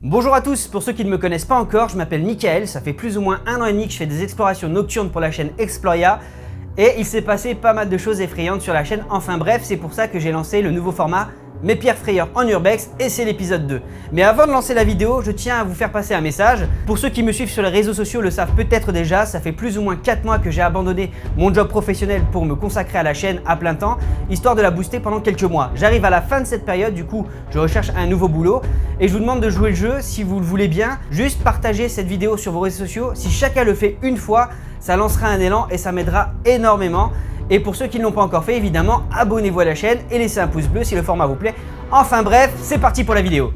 Bonjour à tous, pour ceux qui ne me connaissent pas encore, je m'appelle Mickaël, ça fait plus ou moins 1 an et demi que je fais des explorations nocturnes pour la chaîne Exploria et il s'est passé pas mal de choses effrayantes sur la chaîne, enfin bref, c'est pour ça que j'ai lancé le nouveau format Mes pierres frayeurs en urbex et c'est l'épisode 2. Mais avant de lancer la vidéo, je tiens à vous faire passer un message. Pour ceux qui me suivent sur les réseaux sociaux le savent peut-être déjà, ça fait plus ou moins 4 mois que j'ai abandonné mon job professionnel pour me consacrer à la chaîne à plein temps, histoire de la booster pendant quelques mois. J'arrive à la fin de cette période, du coup je recherche un nouveau boulot et je vous demande de jouer le jeu si vous le voulez bien. Juste partagez cette vidéo sur vos réseaux sociaux, si chacun le fait une fois, ça lancera un élan et ça m'aidera énormément. Et pour ceux qui ne l'ont pas encore fait, évidemment, abonnez-vous à la chaîne et laissez un pouce bleu si le format vous plaît. Enfin bref, c'est parti pour la vidéo.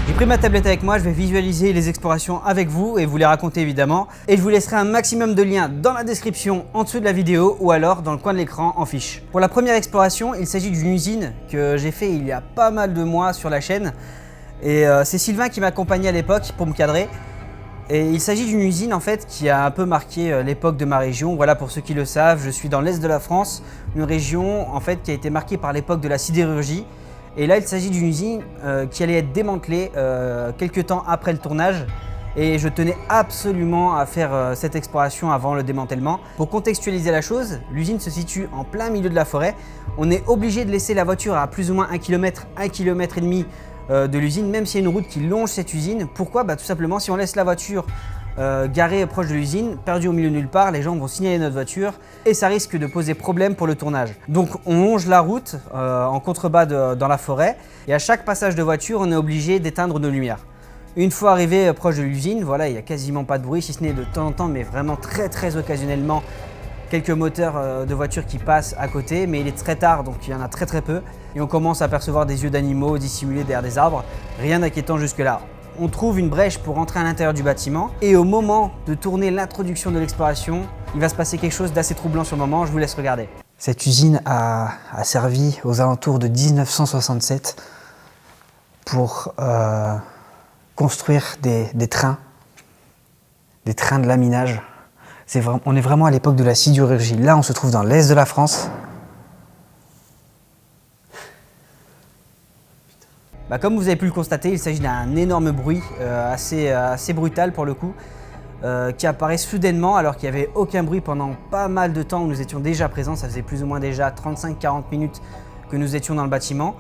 J'ai pris ma tablette avec moi, je vais visualiser les explorations avec vous et vous les raconter évidemment. Et je vous laisserai un maximum de liens dans la description en dessous de la vidéo ou alors dans le coin de l'écran en fiche. Pour la première exploration, il s'agit d'une usine que j'ai fait il y a pas mal de mois sur la chaîne. Et c'est Sylvain qui m'accompagnait à l'époque pour me cadrer. Et il s'agit d'une usine en fait qui a un peu marqué l'époque de ma région. Voilà, pour ceux qui le savent, je suis dans l'est de la France, une région en fait qui a été marquée par l'époque de la sidérurgie. Et là il s'agit d'une usine qui allait être démantelée quelques temps après le tournage. Et je tenais absolument à faire cette exploration avant le démantèlement. Pour contextualiser la chose, l'usine se situe en plein milieu de la forêt. On est obligé de laisser la voiture à plus ou moins 1 km, 1,5 km de l'usine, même s'il y a une route qui longe cette usine. Pourquoi? Tout simplement, si on laisse la voiture garée proche de l'usine, perdue au milieu de nulle part, les gens vont signaler notre voiture et ça risque de poser problème pour le tournage. Donc on longe la route en contrebas dans la forêt et à chaque passage de voiture, on est obligé d'éteindre nos lumières. Une fois arrivé proche de l'usine, voilà, il n'y a quasiment pas de bruit, si ce n'est de temps en temps, mais vraiment très occasionnellement, quelques moteurs de voitures qui passent à côté, mais il est très tard, donc il y en a très peu. Et on commence à apercevoir des yeux d'animaux dissimulés derrière des arbres. Rien d'inquiétant jusque-là. On trouve une brèche pour entrer à l'intérieur du bâtiment. Et au moment de tourner l'introduction de l'exploration, il va se passer quelque chose d'assez troublant sur le moment, je vous laisse regarder. Cette usine a servi aux alentours de 1967 pour construire des trains de laminage. On est vraiment à l'époque de la sidérurgie. Là, on se trouve dans l'est de la France. Comme vous avez pu le constater, il s'agit d'un énorme bruit, assez brutal pour le coup, qui apparaît soudainement alors qu'il n'y avait aucun bruit pendant pas mal de temps où nous étions déjà présents. Ça faisait plus ou moins déjà 35-40 minutes que nous étions dans le bâtiment.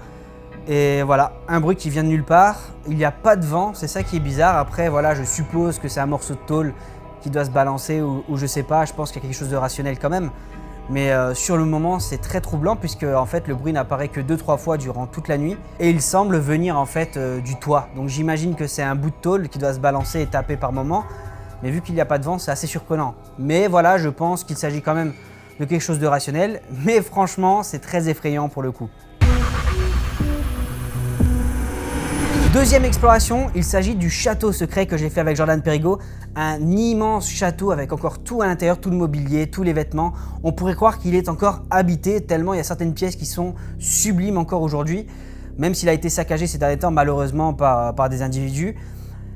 Et voilà, un bruit qui vient de nulle part. Il n'y a pas de vent, c'est ça qui est bizarre. Après, voilà, je suppose que c'est un morceau de tôle qui doit se balancer ou je sais pas, je pense qu'il y a quelque chose de rationnel quand même. Mais sur le moment, c'est très troublant puisque en fait, le bruit n'apparaît que 2-3 fois durant toute la nuit et il semble venir en fait du toit. Donc j'imagine que c'est un bout de tôle qui doit se balancer et taper par moment. Mais vu qu'il n'y a pas de vent, c'est assez surprenant. Mais voilà, je pense qu'il s'agit quand même de quelque chose de rationnel. Mais franchement, c'est très effrayant pour le coup. Deuxième exploration, il s'agit du château secret que j'ai fait avec Jordan Perigo. Un immense château avec encore tout à l'intérieur, tout le mobilier, tous les vêtements. On pourrait croire qu'il est encore habité tellement il y a certaines pièces qui sont sublimes encore aujourd'hui. Même s'il a été saccagé ces derniers temps malheureusement par des individus.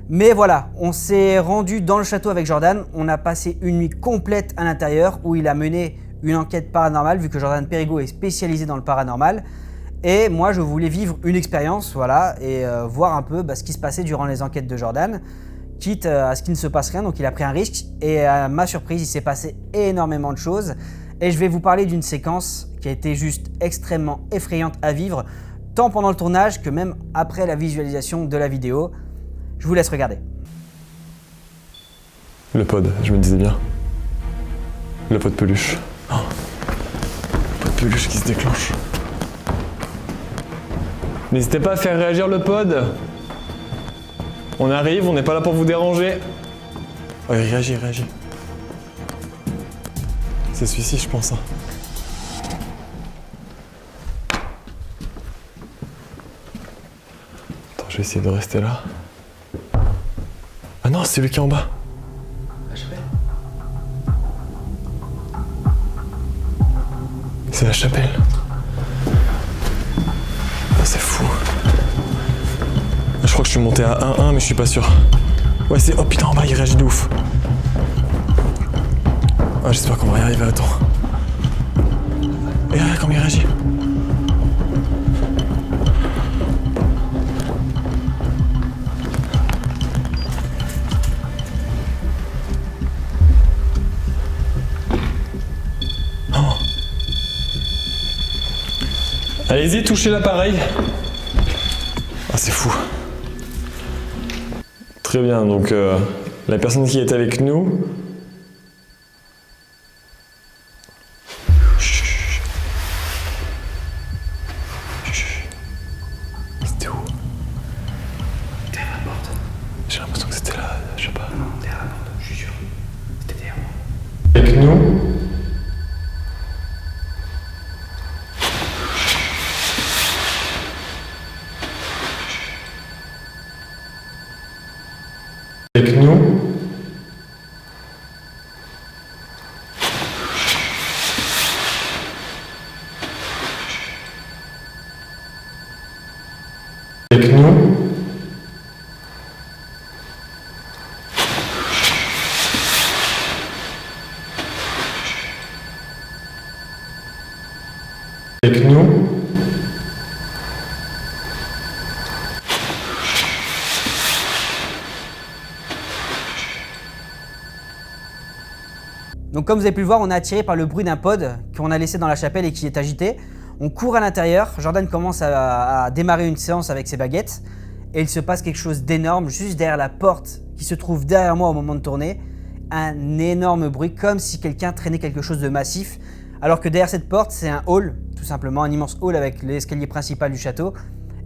Mais voilà, on s'est rendu dans le château avec Jordan. On a passé une nuit complète à l'intérieur où il a mené une enquête paranormale vu que Jordan Perigo est spécialisé dans le paranormal. Et moi, je voulais vivre une expérience, voilà, et voir un peu ce qui se passait durant les enquêtes de Jordan, quitte à ce qu'il ne se passe rien. Donc il a pris un risque et à ma surprise, il s'est passé énormément de choses. Et je vais vous parler d'une séquence qui a été juste extrêmement effrayante à vivre, tant pendant le tournage que même après la visualisation de la vidéo. Je vous laisse regarder. Le pod, je me disais bien. Le pod peluche. Oh. Le pod peluche qui se déclenche. N'hésitez pas à faire réagir le pod. On arrive, on n'est pas là pour vous déranger. Oh, il réagit. C'est celui-ci, je pense. Attends, je vais essayer de rester là. Ah non, c'est lui qui est en bas. La chapelle. C'est la chapelle. C'est fou. Je crois que je suis monté à 1-1 mais je suis pas sûr. Ouais c'est... Oh putain en bas il réagit de ouf. Ah, j'espère qu'on va y arriver à temps. Et regarde comment il réagit. Allez-y, touchez l'appareil. Ah, c'est fou. Très bien, donc la personne qui est avec nous. C'était où? Derrière la porte. J'ai l'impression que c'était là, je sais pas. Non, derrière la porte, je suis sûr. C'était derrière moi. Avec nous. Avec nous. Avec nous. Avec nous. Donc comme vous avez pu le voir, on est attiré par le bruit d'un pod qu'on a laissé dans la chapelle et qui est agité. On court à l'intérieur, Jordan commence à démarrer une séance avec ses baguettes et il se passe quelque chose d'énorme juste derrière la porte qui se trouve derrière moi au moment de tourner. Un énorme bruit comme si quelqu'un traînait quelque chose de massif alors que derrière cette porte c'est un hall, tout simplement un immense hall avec l'escalier principal du château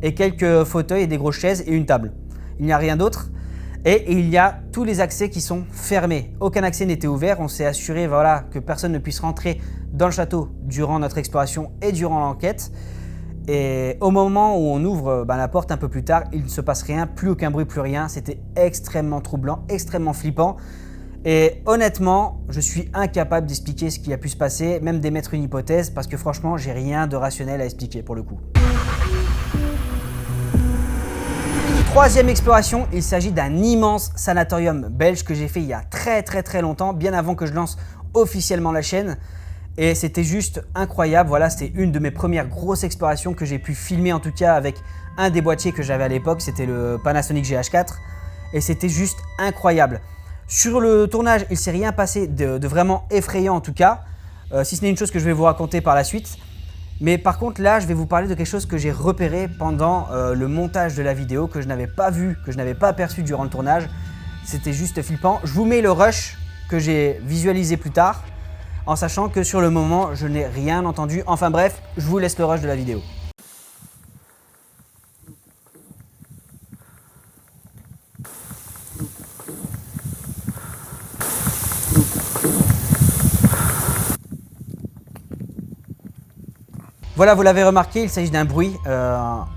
et quelques fauteuils et des grosses chaises et une table. Il n'y a rien d'autre. Et il y a tous les accès qui sont fermés. Aucun accès n'était ouvert. On s'est assuré voilà, que personne ne puisse rentrer dans le château durant notre exploration et durant l'enquête. Et au moment où on ouvre la porte un peu plus tard, il ne se passe rien, plus aucun bruit, plus rien. C'était extrêmement troublant, extrêmement flippant. Et honnêtement, je suis incapable d'expliquer ce qui a pu se passer, même d'émettre une hypothèse, parce que franchement, j'ai rien de rationnel à expliquer pour le coup. Troisième exploration, il s'agit d'un immense sanatorium belge que j'ai fait il y a très longtemps, bien avant que je lance officiellement la chaîne. Et c'était juste incroyable, voilà, c'était une de mes premières grosses explorations que j'ai pu filmer en tout cas avec un des boîtiers que j'avais à l'époque, c'était le Panasonic GH4. Et c'était juste incroyable. Sur le tournage, il ne s'est rien passé de vraiment effrayant en tout cas, si ce n'est une chose que je vais vous raconter par la suite. Mais par contre là, je vais vous parler de quelque chose que j'ai repéré pendant le montage de la vidéo, que je n'avais pas vu, que je n'avais pas aperçu durant le tournage. C'était juste flippant. Je vous mets le rush que j'ai visualisé plus tard, en sachant que sur le moment, je n'ai rien entendu. Enfin bref, je vous laisse le rush de la vidéo. Voilà, vous l'avez remarqué, il s'agit d'un bruit.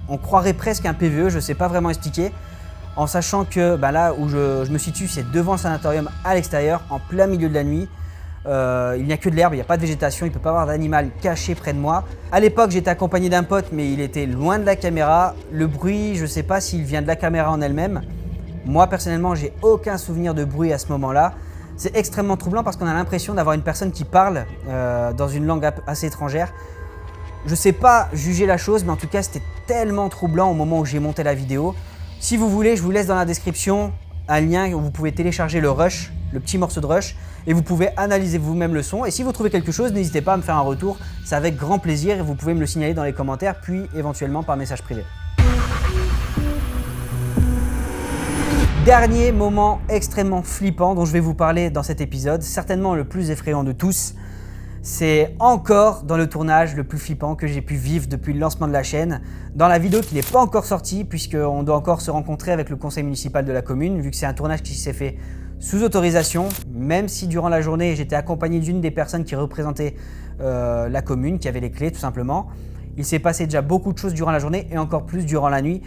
On croirait presque un PVE, je ne sais pas vraiment expliquer. En sachant que là où je me situe, c'est devant le sanatorium à l'extérieur, en plein milieu de la nuit. Il n'y a que de l'herbe, il n'y a pas de végétation, il ne peut pas y avoir d'animal caché près de moi. À l'époque, j'étais accompagné d'un pote, mais il était loin de la caméra. Le bruit, je ne sais pas s'il vient de la caméra en elle-même. Moi, personnellement, j'ai aucun souvenir de bruit à ce moment-là. C'est extrêmement troublant parce qu'on a l'impression d'avoir une personne qui parle dans une langue assez étrangère. Je sais pas juger la chose, mais en tout cas, c'était tellement troublant au moment où j'ai monté la vidéo. Si vous voulez, je vous laisse dans la description un lien où vous pouvez télécharger le rush, le petit morceau de rush, et vous pouvez analyser vous-même le son. Et si vous trouvez quelque chose, n'hésitez pas à me faire un retour, c'est avec grand plaisir et vous pouvez me le signaler dans les commentaires, puis éventuellement par message privé. Dernier moment extrêmement flippant dont je vais vous parler dans cet épisode, certainement le plus effrayant de tous. C'est encore dans le tournage le plus flippant que j'ai pu vivre depuis le lancement de la chaîne. Dans la vidéo qui n'est pas encore sortie, puisqu'on doit encore se rencontrer avec le conseil municipal de la commune, vu que c'est un tournage qui s'est fait sous autorisation, même si durant la journée j'étais accompagné d'une des personnes qui représentait la commune, qui avait les clés tout simplement. Il s'est passé déjà beaucoup de choses durant la journée et encore plus durant la nuit.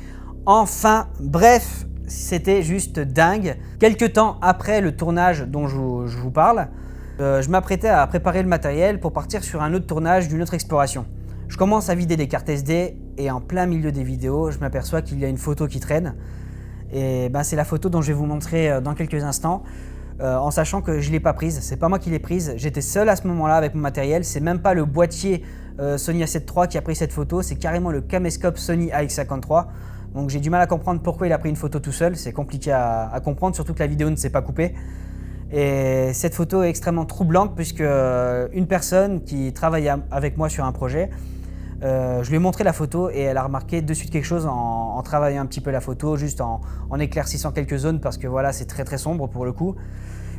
Enfin, bref, c'était juste dingue. Quelques temps après le tournage dont je vous parle, je m'apprêtais à préparer le matériel pour partir sur un autre tournage d'une autre exploration. Je commence à vider les cartes SD et en plein milieu des vidéos, je m'aperçois qu'il y a une photo qui traîne. Et c'est la photo dont je vais vous montrer dans quelques instants. en sachant que je ne l'ai pas prise. C'est pas moi qui l'ai prise, j'étais seul à ce moment-là avec mon matériel. C'est même pas le boîtier Sony A7 III qui a pris cette photo, c'est carrément le caméscope Sony AX53. Donc j'ai du mal à comprendre pourquoi il a pris une photo tout seul, c'est compliqué à comprendre, surtout que la vidéo ne s'est pas coupée. Et cette photo est extrêmement troublante puisque une personne qui travaille avec moi sur un projet, je lui ai montré la photo et elle a remarqué de suite quelque chose en travaillant un petit peu la photo, juste en éclaircissant quelques zones parce que voilà, c'est très sombre pour le coup.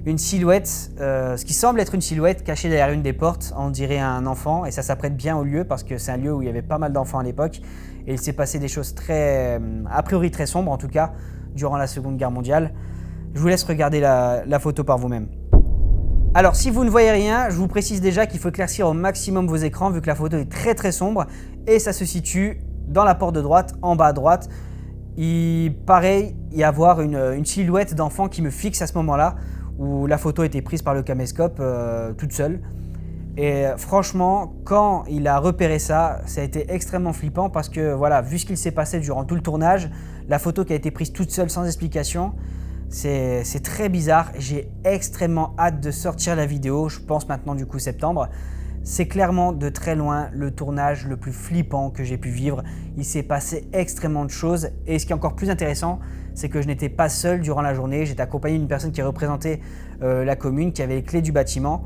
Une silhouette, ce qui semble être une silhouette cachée derrière une des portes, on dirait un enfant et ça s'apprête bien au lieu parce que c'est un lieu où il y avait pas mal d'enfants à l'époque et il s'est passé des choses a priori très sombres en tout cas, durant la Seconde Guerre mondiale. Je vous laisse regarder la photo par vous-même. Alors si vous ne voyez rien, je vous précise déjà qu'il faut éclaircir au maximum vos écrans vu que la photo est très sombre et ça se situe dans la porte de droite, en bas à droite. Il paraît y avoir une silhouette d'enfant qui me fixe à ce moment-là où la photo a été prise par le caméscope toute seule. Et franchement, quand il a repéré ça, ça a été extrêmement flippant parce que voilà, vu ce qu'il s'est passé durant tout le tournage, la photo qui a été prise toute seule sans explication, c'est très bizarre. J'ai extrêmement hâte de sortir la vidéo, je pense maintenant du coup septembre. C'est clairement de très loin le tournage le plus flippant que j'ai pu vivre. Il s'est passé extrêmement de choses et ce qui est encore plus intéressant, c'est que je n'étais pas seul durant la journée. J'étais accompagné d'une personne qui représentait la commune, qui avait les clés du bâtiment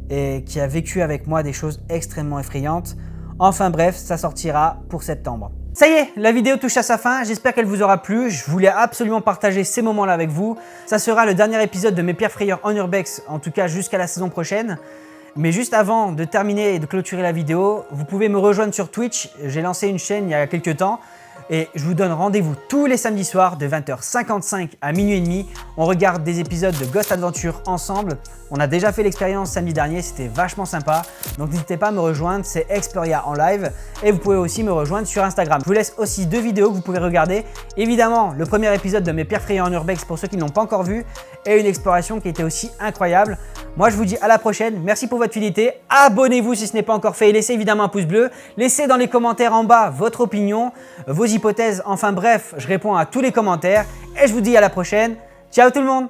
et qui a vécu avec moi des choses extrêmement effrayantes. Enfin bref, ça sortira pour septembre. Ça y est, la vidéo touche à sa fin, j'espère qu'elle vous aura plu. Je voulais absolument partager ces moments-là avec vous. Ça sera le dernier épisode de mes pierres frayeurs en urbex, en tout cas jusqu'à la saison prochaine. Mais juste avant de terminer et de clôturer la vidéo, vous pouvez me rejoindre sur Twitch. J'ai lancé une chaîne il y a quelques temps et je vous donne rendez-vous tous les samedis soirs de 20h55 à minuit et demi. On regarde des épisodes de Ghost Adventure ensemble. On a déjà fait l'expérience samedi dernier, c'était vachement sympa. Donc n'hésitez pas à me rejoindre, c'est Experia en live. Et vous pouvez aussi me rejoindre sur Instagram. Je vous laisse aussi 2 vidéos que vous pouvez regarder. Évidemment, le premier épisode de mes pierres frayeurs en urbex pour ceux qui ne l'ont pas encore vu et une exploration qui était aussi incroyable. Moi, je vous dis à la prochaine. Merci pour votre fidélité. Abonnez-vous si ce n'est pas encore fait et laissez évidemment un pouce bleu. Laissez dans les commentaires en bas votre opinion, vos hypothèses. Enfin bref, je réponds à tous les commentaires et je vous dis à la prochaine. Ciao tout le monde!